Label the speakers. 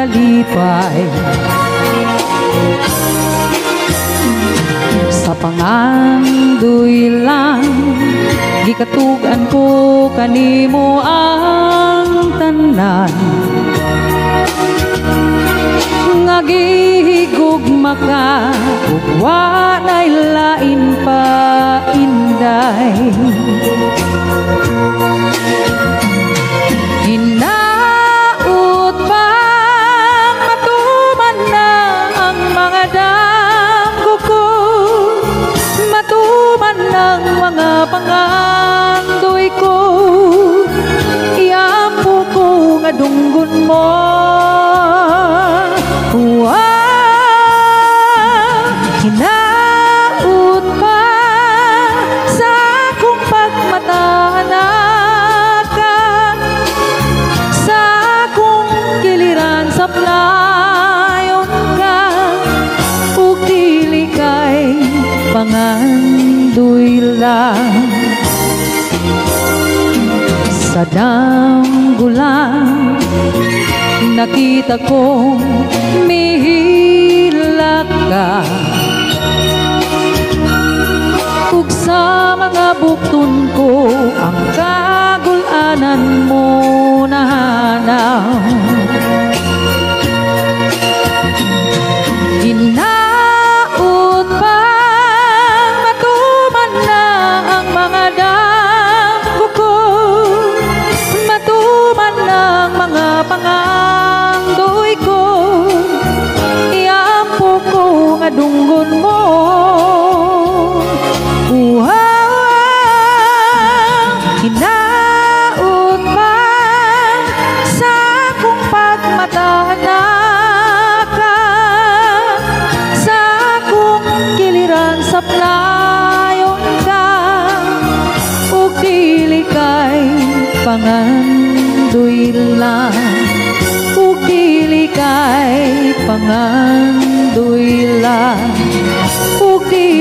Speaker 1: kalipay. Sa pangandoy lang gikatugan ko kanimo ang tanan, nga gihigugma ka ug walay lain pa inday. Hinaut bang matuman na ang mga damgo ko, matuman ng mga pangandoy ko, iampo ko nga dunggon mo. Hinaut pa sa akong pagmatahanan ka, sa akong giliran sa playon ka, ug dili kay pangandoy lang. Sa damgulan nakita kong mihilak ka, ug sa mga bukton ko ang kagulanan mo nahanaw. Hinaut bang matuman na ang mga damgo ko, matuman ng mga pangandoy ko, iampo ko nga dunggon mo. Hinaut ba sa akong pagmatahanan ka, sa akong giliran sa playon ka, ug dili kay pangandoy lang, ug dili kay pangandoy lang, ug dili